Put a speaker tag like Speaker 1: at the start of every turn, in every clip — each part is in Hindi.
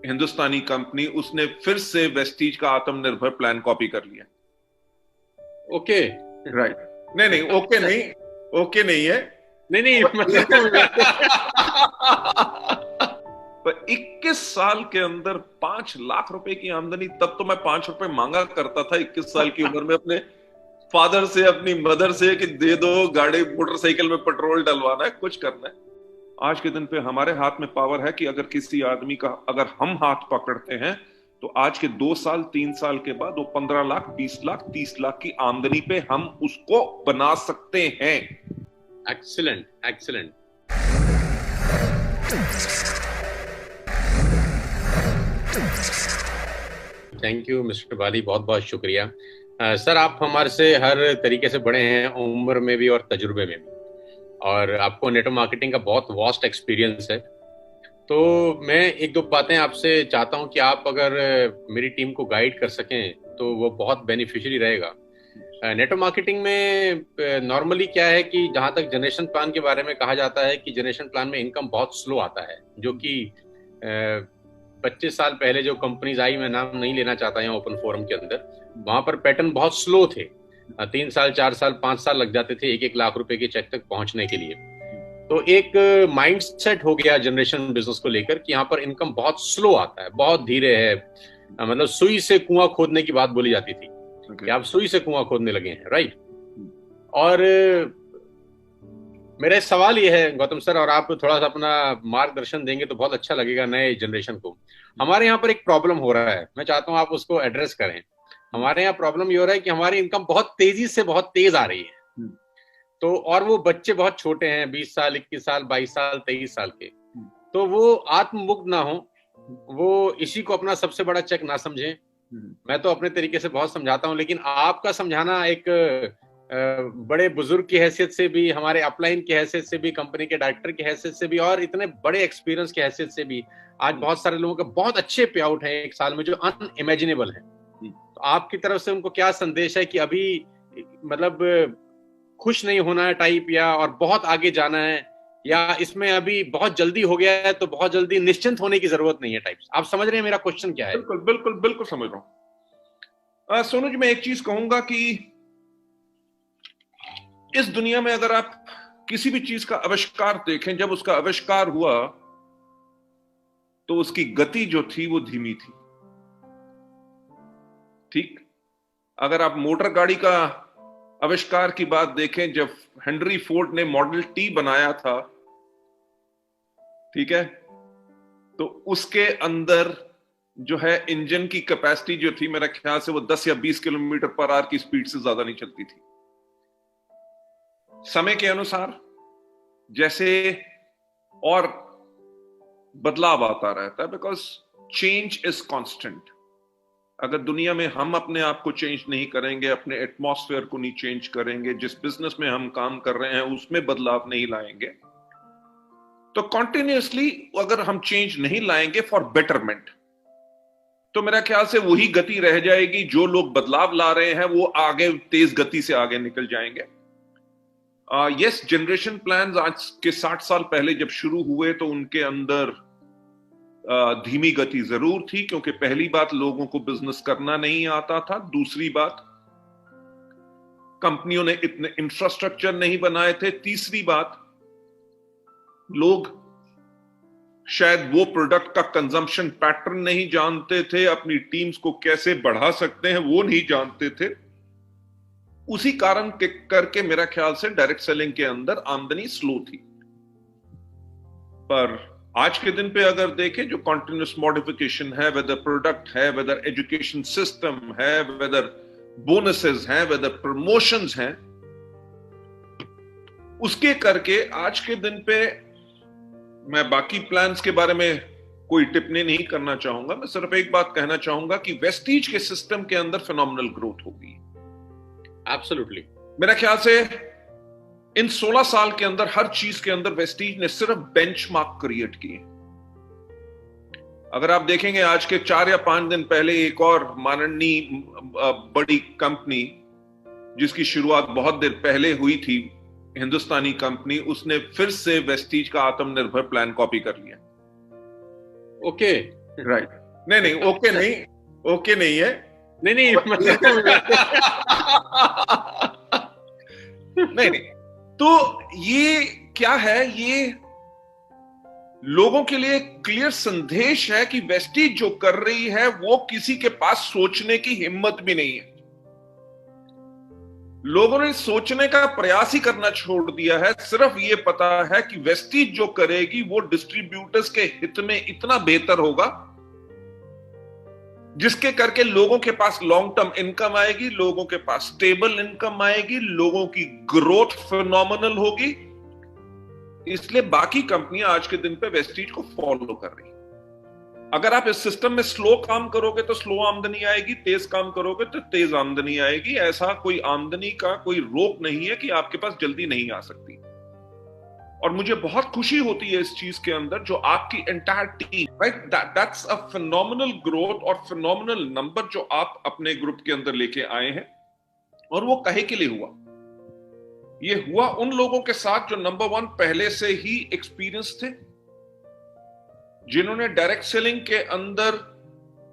Speaker 1: हिंदुस्तानी कंपनी, उसने फिर से वेस्टीज का आत्मनिर्भर प्लान कॉपी कर लिया।
Speaker 2: Okay,
Speaker 1: right. नहीं नहीं, ओके नहीं, ओके नहीं है।
Speaker 2: नहीं मतलब
Speaker 1: पर 21 साल के अंदर 5 लाख रुपए की आमदनी, तब तो मैं 5 रुपए मांगा करता था 21 साल की उम्र में अपने फादर से, अपनी मदर से, कि दे दो, गाड़ी मोटरसाइकिल में पेट्रोल डलवाना है, कुछ करना है। आज के दिन पे हमारे हाथ में पावर है कि अगर किसी आदमी का अगर हम हाथ पकड़ते हैं तो आज के 2 साल 3 साल के बाद वो 15 लाख 20 लाख 30 लाख की आमदनी पे हम उसको बना सकते हैं।
Speaker 2: Excellent, excellent. Thank you mister Bali, बहुत बहुत शुक्रिया। सर, आप हमारे से हर तरीके से बड़े हैं, उम्र में भी और तजुर्बे में भी, और आपको नेटवर्क मार्केटिंग का बहुत वास्ट एक्सपीरियंस है। तो मैं एक दो बातें आपसे चाहता हूं कि आप अगर मेरी टीम को गाइड कर सकें तो वो बहुत बेनिफिशियरी रहेगा। नेटवर्क मार्केटिंग में नॉर्मली क्या है कि जहां तक जनरेशन प्लान के बारे में कहा जाता है कि जनरेशन प्लान में इनकम बहुत स्लो आता है, जो कि 25 साल पहले जो कंपनीज आई, मैं नाम नहीं लेना चाहता यहाँ ओपन फोरम के अंदर, वहां पर पैटर्न बहुत स्लो थे। 3 साल 4 साल 5 साल लग जाते थे 1-1 लाख रुपए के चेक तक पहुंचने के लिए। तो एक माइंड सेट हो गया जनरेशन बिजनेस को लेकर कि यहाँ पर इनकम बहुत स्लो आता है, बहुत धीरे है। मतलब सुई से कुआं खोदने की बात बोली जाती थी कि आप सुई से कुआं खोदने लगे हैं, राइट। और मेरा सवाल ये है गौतम सर, और आप थोड़ा सा अपना मार्गदर्शन देंगे तो बहुत अच्छा लगेगा नए जनरेशन को। हमारे यहाँ पर एक प्रॉब्लम हो रहा है, मैं चाहता हूँ आप उसको एड्रेस करें। हमारे यहाँ प्रॉब्लम ये हो रहा है कि हमारी इनकम बहुत तेजी से बहुत तेज आ रही है, तो और वो बच्चे बहुत छोटे हैं, 20 साल 21 साल 22 साल 23 साल के, तो वो आत्ममुग्ध ना हो, वो इसी को अपना सबसे बड़ा चेक ना समझें। मैं तो अपने तरीके से बहुत समझाता हूं, लेकिन आपका समझाना एक बड़े बुजुर्ग की हैसियत से भी, हमारे अपलाइन की हैसियत से भी, कंपनी के डायरेक्टर की हैसियत से भी, और इतने बड़े एक्सपीरियंस की हैसियत से भी, आज बहुत सारे लोगों के बहुत अच्छे पे आउट हैं एक साल में जो अनइमेजिनेबल है। तो आपकी तरफ से उनको क्या संदेश है कि अभी मतलब खुश नहीं होना है टाइप, या और बहुत आगे जाना है, या इसमें अभी बहुत जल्दी हो गया है तो बहुत जल्दी निश्चिंत होने की जरूरत नहीं है टाइप्स? आप समझ रहे हैं मेरा क्वेश्चन क्या है?
Speaker 1: बिल्कुल बिल्कुल बिल्कुल समझ रहा हूं। सोनू जी, मैं एक चीज कहूंगा कि इस दुनिया में अगर आप किसी भी चीज का आविष्कार देखें, जब उसका आविष्कार हुआ तो उसकी गति जो थी वो धीमी थी। ठीक, अगर आप मोटर गाड़ी का आविष्कार की बात देखें, जब हेनरी फोर्ड ने मॉडल टी बनाया था, ठीक है, तो उसके अंदर जो है इंजन की कैपेसिटी जो थी, मेरा ख्याल से वो 10 या 20 किलोमीटर पर आवर की स्पीड से ज्यादा नहीं चलती थी। समय के अनुसार जैसे और बदलाव आता रहता है, बिकॉज चेंज इज कांस्टेंट। अगर दुनिया में हम अपने आप को चेंज नहीं करेंगे, अपने एटमॉस्फेयर को नहीं चेंज करेंगे, जिस बिजनेस में हम काम कर रहे हैं उसमें बदलाव नहीं लाएंगे, तो कॉन्टिन्यूसली अगर हम चेंज नहीं लाएंगे फॉर बेटरमेंट, तो मेरा ख्याल से वही गति रह जाएगी। जो लोग बदलाव ला रहे हैं वो आगे तेज गति से आगे निकल जाएंगे। यस, जनरेशन प्लान्स आज के 60 साल पहले जब शुरू हुए तो उनके अंदर धीमी गति जरूर थी, क्योंकि पहली बात लोगों को बिजनेस करना नहीं आता था, दूसरी बात कंपनियों ने इतने इंफ्रास्ट्रक्चर नहीं बनाए थे, तीसरी बात लोग शायद वो प्रोडक्ट का कंजम्पशन पैटर्न नहीं जानते थे, अपनी टीम्स को कैसे बढ़ा सकते हैं वो नहीं जानते थे। उसी कारण के करके मेरा ख्याल से डायरेक्ट सेलिंग के अंदर आमदनी स्लो थी। पर आज के दिन पे अगर देखें, जो कॉन्टिन्यूस मॉडिफिकेशन है, वेदर प्रोडक्ट है, वेदर एजुकेशन सिस्टम है, वेदर बोनसेस हैं, वेदर प्रमोशंस हैं, उसके करके आज के दिन पे मैं बाकी प्लान्स के बारे में कोई टिप्पणी नहीं करना चाहूंगा। मैं सिर्फ एक बात कहना चाहूंगा कि वेस्टीज के सिस्टम के अंदर फिनोमिनल ग्रोथ होगी।
Speaker 2: एब्सोल्युटली।
Speaker 1: मेरा ख्याल से इन 16 साल के अंदर हर चीज के अंदर वेस्टीज ने सिर्फ बेंचमार्क क्रिएट किए। अगर आप देखेंगे आज के 4 या 5 दिन पहले एक और माननीय बड़ी कंपनी जिसकी शुरुआत बहुत देर पहले हुई थी, हिंदुस्तानी कंपनी, उसने फिर से वेस्टीज का आत्मनिर्भर प्लान कॉपी कर लिया।
Speaker 2: ओके।
Speaker 1: राइट। नहीं नहीं, ओके नहीं, ओके नहीं है।
Speaker 2: नहीं नहीं, मतलब
Speaker 1: नहीं नहीं, तो ये क्या है, ये लोगों के लिए क्लियर संदेश है कि वेस्टीज जो कर रही है वो किसी के पास सोचने की हिम्मत भी नहीं है। लोगों ने सोचने का प्रयास ही करना छोड़ दिया है। सिर्फ ये पता है कि वेस्टीज जो करेगी वो डिस्ट्रीब्यूटर्स के हित में इतना बेहतर होगा, जिसके करके लोगों के पास लॉन्ग टर्म इनकम आएगी, लोगों के पास स्टेबल इनकम आएगी, लोगों की ग्रोथ फिनोमिनल होगी। इसलिए बाकी कंपनियां आज के दिन पे वेस्टीज को फॉलो कर रही हैं। अगर आप इस सिस्टम में स्लो काम करोगे तो स्लो आमदनी आएगी, तेज काम करोगे तो तेज आमदनी आएगी। ऐसा कोई आमदनी का कोई रोक नहीं है कि आपके पास जल्दी नहीं आ सकती। और मुझे बहुत खुशी होती है इस चीज के अंदर, जो आपकी entire team, right, that's a phenomenal growth और फिनोमिनल नंबर जो आप अपने ग्रुप के अंदर लेके आए हैं। और वो कहे के लिए हुआ, ये हुआ उन लोगों के साथ जो नंबर 1 पहले से ही एक्सपीरियंस थे, जिन्होंने डायरेक्ट सेलिंग के अंदर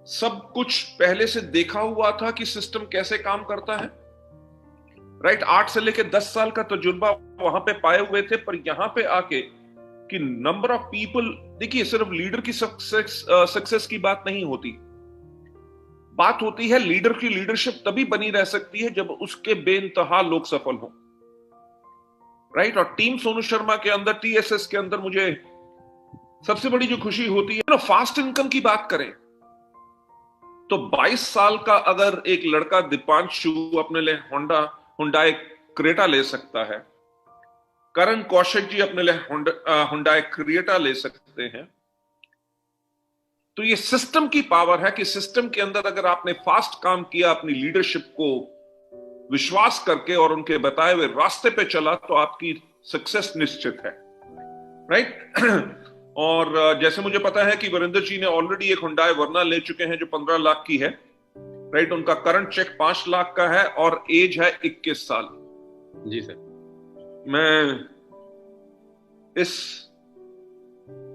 Speaker 1: सब कुछ पहले से देखा हुआ था कि सिस्टम कैसे काम करता है, राइट। 8 से लेकर 10 साल का तजुर्बा वहां पे पाए हुए थे। पर यहां पे आके कि नंबर ऑफ पीपल, देखिए सिर्फ लीडर की सक्सेस की बात नहीं होती, बात होती है लीडर की लीडरशिप तभी बनी रह सकती है जब उसके बेइंतहा लोग सफल हों, राइट। और टीम सोनू शर्मा के अंदर, टीएसएस के अंदर मुझे सबसे बड़ी जो खुशी होती है ना, फास्ट इनकम की बात करें तो 22 साल का अगर एक लड़का दीपांशु अपने लिए हुंडई क्रेटा ले सकता है, करण कौशिक जी अपने लिए हुंडई क्रेटा ले सकते हैं, तो ये सिस्टम की पावर है कि सिस्टम के अंदर अगर आपने फास्ट काम किया, अपनी लीडरशिप को विश्वास करके और उनके बताए हुए रास्ते पे चला, तो आपकी सक्सेस निश्चित है, राइट। और जैसे मुझे पता है कि वीरेंद्र जी ने ऑलरेडी एक हुंडई वर्ना ले चुके हैं जो 15 लाख की है, राइट। उनका करंट चेक 5 लाख का है और एज है 21 साल।
Speaker 2: जी सर।
Speaker 1: मैं इस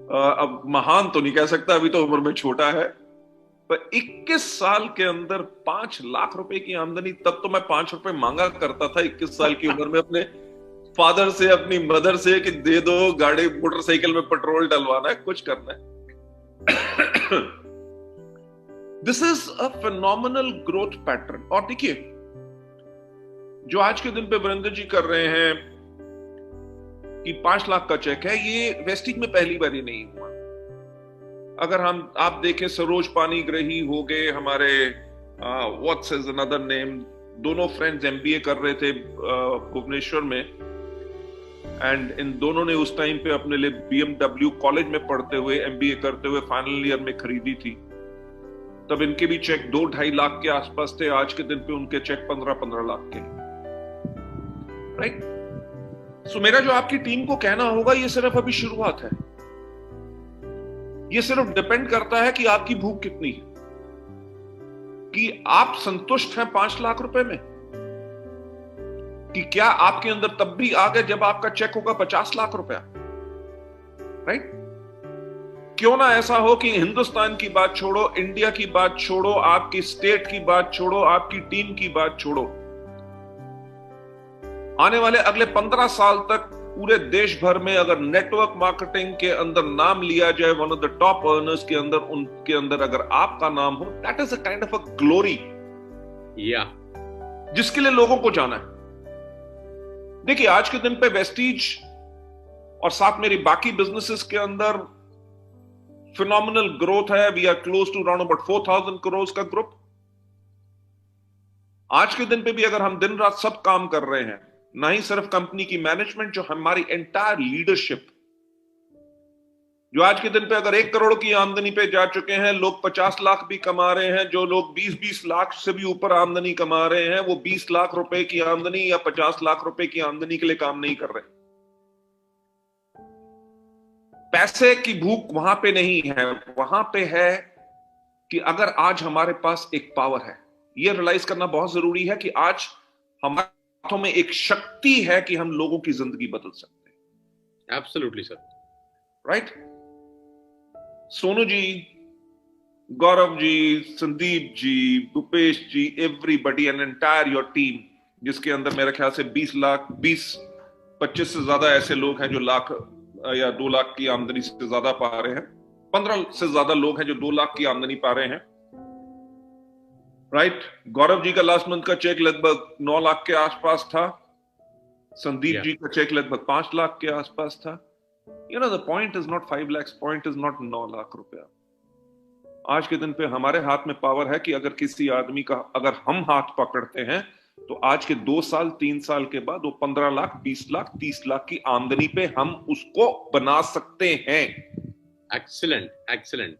Speaker 1: अब महान तो नहीं कह सकता, अभी तो उम्र में छोटा है, पर 21 साल के अंदर 5 लाख रुपए की आमदनी। तब तो मैं 5 रुपए मांगा करता था 21 साल की उम्र में अपने फादर से, अपनी मदर से, कि दे दो, गाड़ी मोटरसाइकिल में पेट्रोल डलवाना है, कुछ करना है। This is a phenomenal growth pattern. और देखिए, जो आज के दिन पे वीरेंद्र जी कर रहे हैं कि 5 लाख का चेक है, ये वेस्टीज में पहली बार ही नहीं हुआ। अगर आप देखें, सरोज पानीग्राही हो गए हमारे, व्हाट्स इज अनदर नेम, दोनों फ्रेंड्स एमबीए कर रहे थे भुवनेश्वर में, एंड इन दोनों ने उस टाइम पे अपने लिए बीएमडब्ल्यू कॉलेज में पढ़ते हुए, एमबीए करते हुए फाइनल ईयर में खरीदी थी। तब इनके भी चेक 2-2.5 लाख के आसपास थे। आज के दिन पे उनके चेक 15-15 लाख के, राइट। सो मेरा जो आपकी टीम को कहना होगा, ये सिर्फ अभी शुरुआत है। ये सिर्फ डिपेंड करता है कि आपकी भूख कितनी है, कि आप संतुष्ट हैं 5 लाख रुपए में, कि क्या आपके अंदर तब भी आ गए जब आपका चेक होगा 50 लाख रुपया, राइट। क्यों ना ऐसा हो कि हिंदुस्तान की बात छोड़ो, इंडिया की बात छोड़ो, आपकी स्टेट की बात छोड़ो, आपकी टीम की बात छोड़ो, आने वाले अगले 15 साल तक पूरे देश भर में अगर नेटवर्क मार्केटिंग के अंदर नाम लिया जाए, one of the top earners के अंदर, उनके अंदर अगर आपका नाम हो, that is a kind of a glory, या जिसके लिए लोगों को जाना है। देखिए, आज के दिन पे वेस्टीज और साथ मेरी बाकी बिजनेसेस के अंदर फिनोमिनल ग्रोथ है। We are close to around about 4,000 crore का ग्रुप। आज के दिन पे भी अगर हम दिन रात सब काम कर रहे हैं, ना ही सिर्फ कंपनी की मैनेजमेंट, जो हमारी एंटायर लीडरशिप, जो आज के दिन पे अगर 1 करोड़ की आमदनी पे जा चुके हैं, लोग 50 लाख भी कमा रहे हैं, जो लोग 20-20 लाख से भी ऊपर आमदनी कमा रहे हैं, वो 20 लाख रुपए की आमदनी या 50 लाख रुपए की आमदनी के लिए काम नहीं कर रहे। पैसे की भूख वहां पे नहीं है, वहां पे है कि अगर आज हमारे पास एक पावर है, ये रियलाइज करना बहुत जरूरी है कि आज हमारे हाथों में एक शक्ति है कि हम लोगों की जिंदगी बदल सकते हैं।
Speaker 2: Absolutely sir,
Speaker 1: right. Sonu ji, Gaurav ji, Sandeep ji, Bhupesh ji, everybody an entire your team, जिसके अंदर मेरे ख्याल से 20 से ज्यादा ऐसे लोग हैं जो लाख या 2 लाख की आमदनी से ज्यादा पा रहे हैं। 15 से ज्यादा लोग हैं जो 2 लाख की आमदनी पा रहे हैं। राइट? गौरव जी का लास्ट मंथ का चेक लगभग 9 लाख के आसपास था। संदीप जी का चेक लगभग 5 लाख के आसपास था। You know, the point is not 5 lakh, point is not 9 lakh रुपया। आज के दिन पे हमारे हाथ में पावर है कि अगर किसी आदमी का अगर हम हाथ पकड़ते हैं तो आज के 2 साल 3 साल के बाद वो 15 लाख, 20 लाख, 30 लाख की आमदनी पे हम उसको बना सकते हैं।
Speaker 2: Excellent, excellent.